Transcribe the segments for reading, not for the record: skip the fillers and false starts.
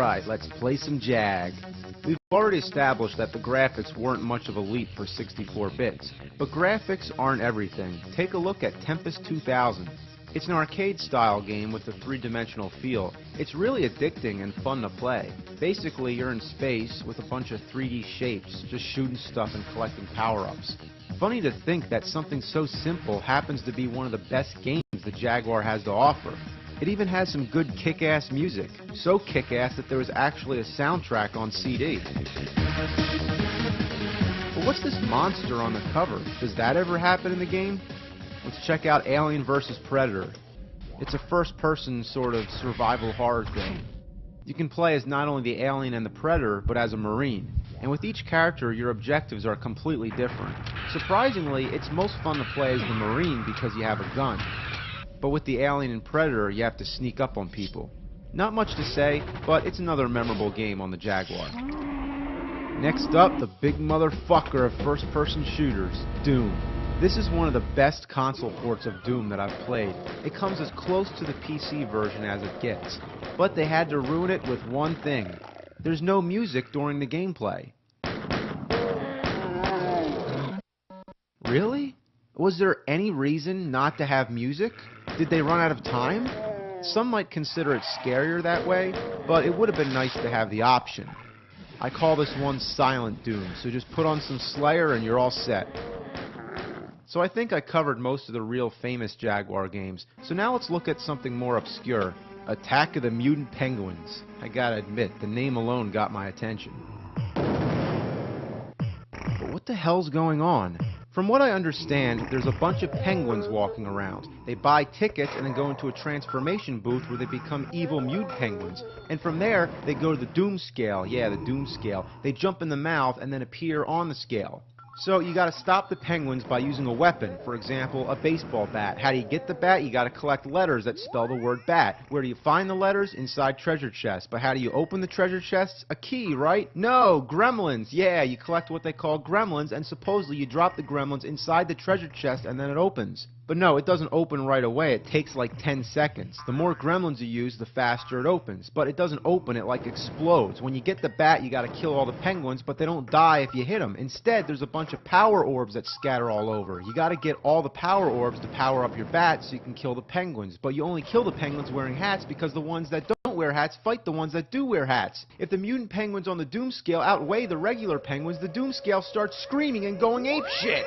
Alright, let's play some Jag. We've already established that the graphics weren't much of a leap for 64 bits, but graphics aren't everything. Take a look at Tempest 2000. It's an arcade-style game with a three-dimensional feel. It's really addicting and fun to play. Basically, you're in space with a bunch of 3D shapes, just shooting stuff and collecting power-ups. Funny to think that something so simple happens to be one of the best games the Jaguar has to offer. It even has some good kick-ass music. So kick-ass that there was actually a soundtrack on CD. But what's this monster on the cover? Does that ever happen in the game? Let's check out Alien vs. Predator. It's a first-person sort of survival horror thing. You can play as not only the alien and the predator, but as a marine. And with each character, your objectives are completely different. Surprisingly, it's most fun to play as the marine because you have a gun. But with the alien and predator, you have to sneak up on people. Not much to say, but it's another memorable game on the Jaguar. Next up, the big motherfucker of first-person shooters, Doom. This is one of the best console ports of Doom that I've played. It comes as close to the PC version as it gets. But they had to ruin it with one thing. There's no music during the gameplay. Really? Was there any reason not to have music? Did they run out of time? Some might consider it scarier that way, but it would have been nice to have the option. I call this one Silent Doom, so just put on some Slayer and you're all set. So I think I covered most of the real famous Jaguar games, so now let's look at something more obscure. Attack of the Mutant Penguins. I gotta admit, the name alone got my attention. But what the hell's going on? From what I understand, there's a bunch of penguins walking around. They buy tickets and then go into a transformation booth where they become evil mutant penguins. And from there, they go to the Doom scale. Yeah, the Doom scale. They jump in the mouth and then appear on the scale. So you gotta stop the penguins by using a weapon, for example, a baseball bat. How do you get the bat? You gotta collect letters that spell the word bat. Where do you find the letters? Inside treasure chests. But how do you open the treasure chests? A key, right? No, gremlins. Yeah, you collect what they call gremlins, and supposedly you drop the gremlins inside the treasure chest and then it opens. But no, it doesn't open right away. It takes like 10 seconds. The more gremlins you use, the faster it opens. But it doesn't open, it like explodes. When you get the bat, you gotta kill all the penguins, but they don't die if you hit them. Instead, there's a bunch of power orbs that scatter all over. You gotta get all the power orbs to power up your bat so you can kill the penguins. But you only kill the penguins wearing hats because the ones that don't wear hats fight the ones that do wear hats. If the mutant penguins on the Doom scale outweigh the regular penguins, the Doom scale starts screaming and going apeshit.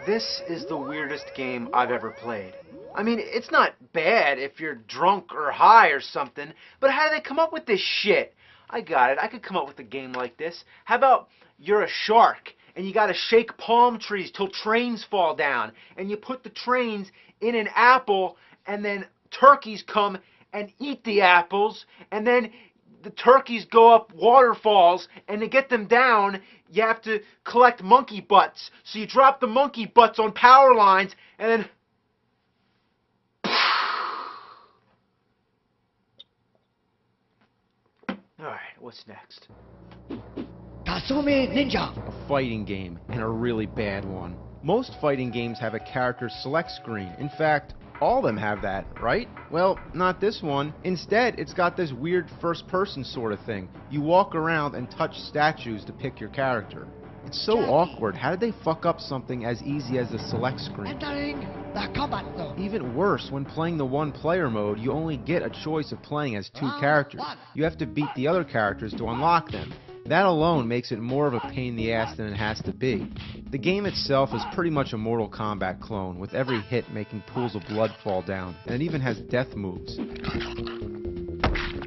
This is the weirdest game I've ever played. I mean, it's not bad if you're drunk or high or something, but how do they come up with this shit? I got it. I could come up with a game like this. How about you're a shark and you gotta shake palm trees till trains fall down, and you put the trains in an apple, and then turkeys come and eat the apples, and then the turkeys go up waterfalls, and to get them down, you have to collect monkey butts. So you drop the monkey butts on power lines, and then... Alright, what's next? Kasumi Ninja! A fighting game, and a really bad one. Most fighting games have a character select screen. In fact, all of them have that, right? Well, not this one. Instead, it's got this weird first-person sort of thing. You walk around and touch statues to pick your character. It's so awkward. How did they fuck up something as easy as the select screen? Entering the combat zone. Even worse, when playing the one-player mode, you only get a choice of playing as two characters. You have to beat the other characters to unlock them. That alone makes it more of a pain in the ass than it has to be. The game itself is pretty much a Mortal Kombat clone, with every hit making pools of blood fall down, and it even has death moves.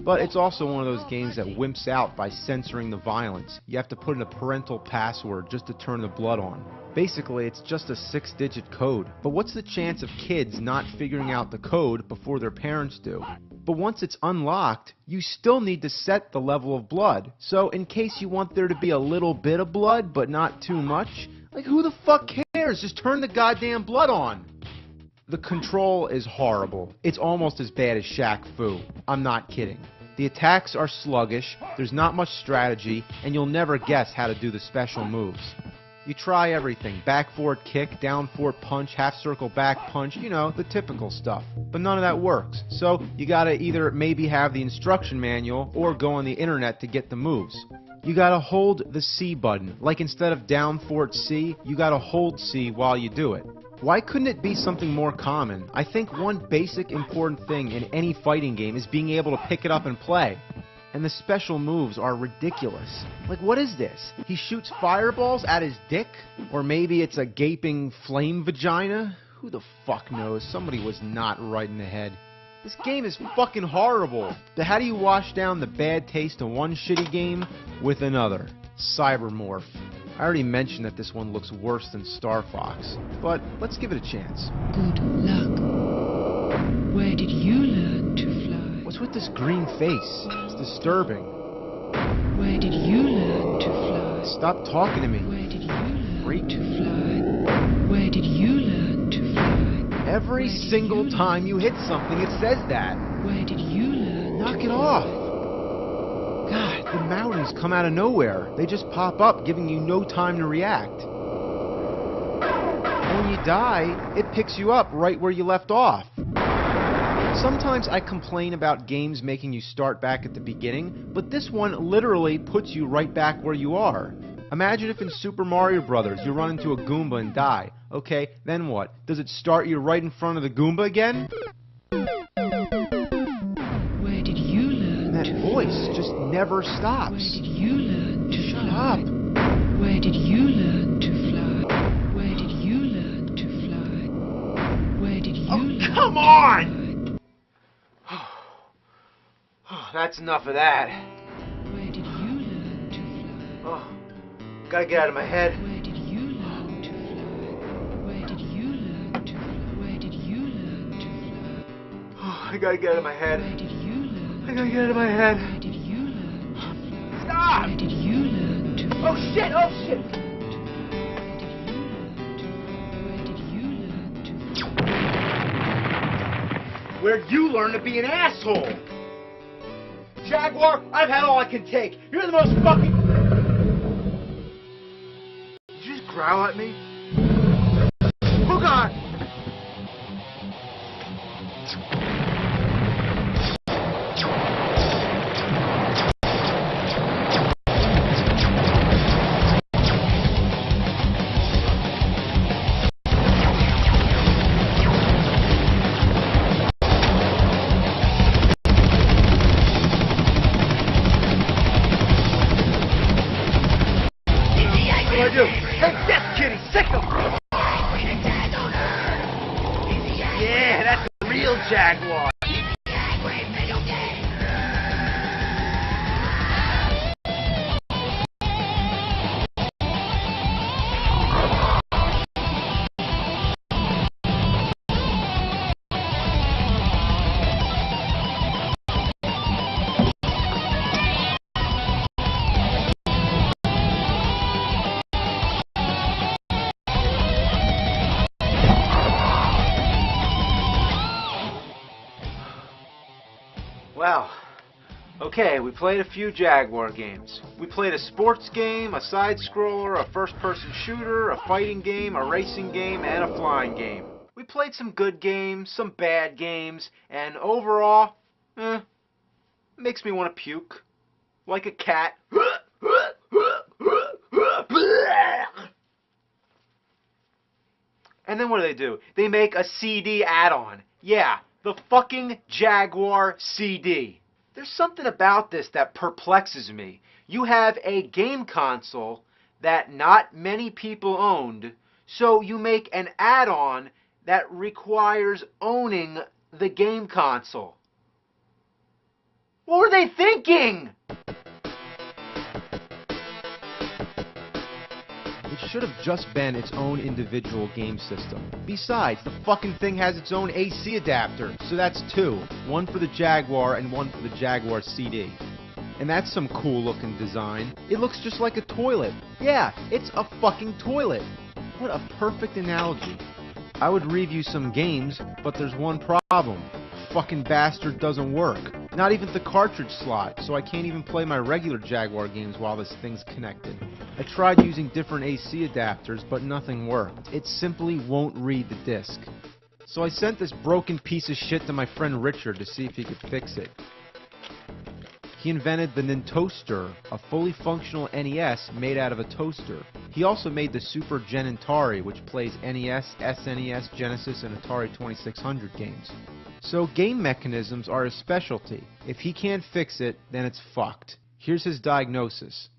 But it's also one of those games that wimps out by censoring the violence. You have to put in a parental password just to turn the blood on. Basically, it's just a 6-digit code. But what's the chance of kids not figuring out the code before their parents do? But once it's unlocked, you still need to set the level of blood. So in case you want there to be a little bit of blood, but not too much, like who the fuck cares? Just turn the goddamn blood on. The control is horrible. It's almost as bad as Shaq Fu. I'm not kidding. The attacks are sluggish, there's not much strategy, and you'll never guess how to do the special moves. You try everything. Back forward kick, down forward punch, half circle back punch, you know, the typical stuff. But none of that works. So you gotta either maybe have the instruction manual or go on the internet to get the moves. You gotta hold the C button. Like instead of down forward C, you gotta hold C while you do it. Why couldn't it be something more common? I think one basic important thing in any fighting game is being able to pick it up and play. And the special moves are ridiculous. Like, what is this? He shoots fireballs at his dick? Or maybe it's a gaping flame vagina? Who the fuck knows? Somebody was not right in the head. This game is fucking horrible. How do you wash down the bad taste of one shitty game with another? Cybermorph. I already mentioned that this one looks worse than Star Fox, but let's give it a chance. Good luck. Where did you learn to fly? What's with this green face? It's disturbing. Where did you learn to fly? Stop talking to me. Where did you learn to fly? Where did you learn to fly? Every single time you hit something, it says that. Where did you learn? Knock it off. God, the mountains come out of nowhere. They just pop up, giving you no time to react. And when you die, it picks you up right where you left off. Sometimes I complain about games making you start back at the beginning, but this one literally puts you right back where you are. Imagine if in Super Mario Brothers you run into a Goomba and die. Okay, then what? Does it start you right in front of the Goomba again? Where did you learn? That voice just never stops. Where did you learn to Shut fly? up. Where did you learn to fly? Where did you learn to fly? Where did you learn Oh, come to on! fly? That's enough of that. Where did you learn to fly? Oh, gotta get out of my head. Where did you learn to fly? Where did you learn to fly? Where did you learn to fly? Oh, I gotta get out of my head. Where did you learn? I gotta get out of my head. Where did you learn to fly? Stop! Where did you learn to fly? Oh shit! Oh shit! Where did you learn to fly? Where'd you learn to be an asshole? Jaguar, I've had all I can take. You're the most fucking... Did you just growl at me? Oh God! What do I do? Take this, kitty! Sick 'em! Yeah, that's a real Jaguar! Well, okay, we played a few Jaguar games. We played a sports game, a side-scroller, a first-person shooter, a fighting game, a racing game, and a flying game. We played some good games, some bad games, and overall, makes me want to puke. Like a cat. And then what do? They make a CD add-on. Yeah. The fucking Jaguar CD. There's something about this that perplexes me. You have a game console that not many people owned, so you make an add-on that requires owning the game console. What were they thinking? It should have just been its own individual game system. Besides, the fucking thing has its own AC adapter, so that's two. One for the Jaguar and one for the Jaguar CD. And that's some cool looking design. It looks just like a toilet. Yeah, it's a fucking toilet. What a perfect analogy. I would review some games, but there's one problem. Fucking bastard doesn't work. Not even the cartridge slot, so I can't even play my regular Jaguar games while this thing's connected. I tried using different AC adapters, but nothing worked. It simply won't read the disc. So I sent this broken piece of shit to my friend Richard to see if he could fix it. He invented the Nintoaster, a fully functional NES made out of a toaster. He also made the Super Gen Atari, which plays NES, SNES, Genesis, and Atari 2600 games. So game mechanisms are his specialty. If he can't fix it, then it's fucked. Here's his diagnosis.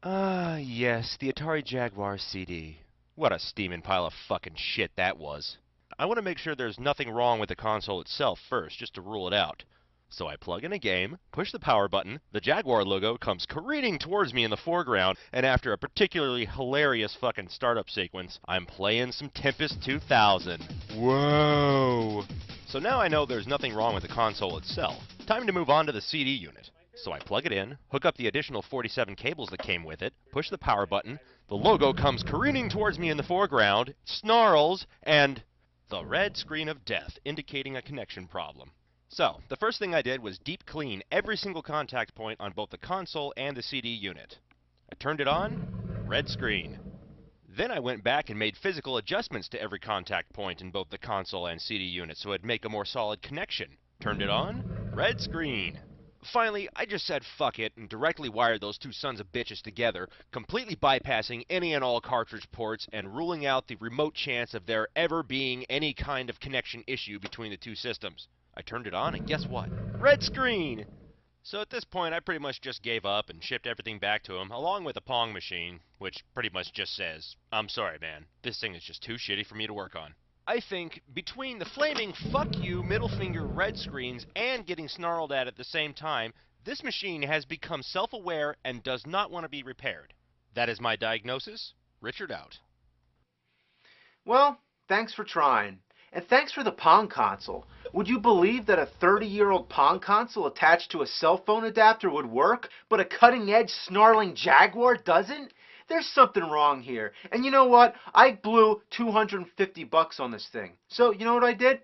Yes, the Atari Jaguar CD. What a steaming pile of fucking shit that was. I want to make sure there's nothing wrong with the console itself first, just to rule it out. So I plug in a game, push the power button, the Jaguar logo comes careening towards me in the foreground, and after a particularly hilarious fucking startup sequence, I'm playing some Tempest 2000. Whoa! So now I know there's nothing wrong with the console itself. Time to move on to the CD unit. So I plug it in, hook up the additional 47 cables that came with it, push the power button, the logo comes careening towards me in the foreground, snarls, and the red screen of death indicating a connection problem. So, the first thing I did was deep clean every single contact point on both the console and the CD unit. I turned it on, red screen. Then I went back and made physical adjustments to every contact point in both the console and CD unit so it'd make a more solid connection. Turned it on, red screen. Finally, I just said fuck it and directly wired those two sons of bitches together, completely bypassing any and all cartridge ports and ruling out the remote chance of there ever being any kind of connection issue between the two systems. I turned it on, and guess what? Red screen! So at this point, I pretty much just gave up and shipped everything back to him, along with a Pong machine, which pretty much just says, I'm sorry, man, this thing is just too shitty for me to work on. I think between the flaming fuck you middle finger red screens and getting snarled at the same time, this machine has become self-aware and does not want to be repaired. That is my diagnosis. Richard out. Well, thanks for trying. And thanks for the Pong console. Would you believe that a 30-year-old Pong console attached to a cell phone adapter would work, but a cutting-edge snarling Jaguar doesn't? There's something wrong here. And you know what? I blew $250 on this thing. So, you know what I did?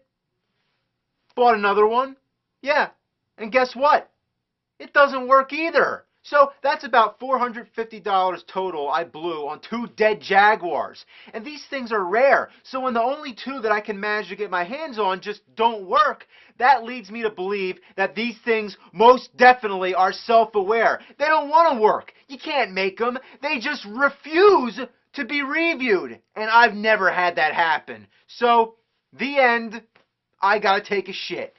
Bought another one. Yeah. And guess what? It doesn't work either. So that's about $450 total I blew on two dead Jaguars. And these things are rare, so when the only two that I can manage to get my hands on just don't work, that leads me to believe that these things most definitely are self-aware. They don't want to work. You can't make them. They just refuse to be reviewed. And I've never had that happen. So, the end. I gotta take a shit.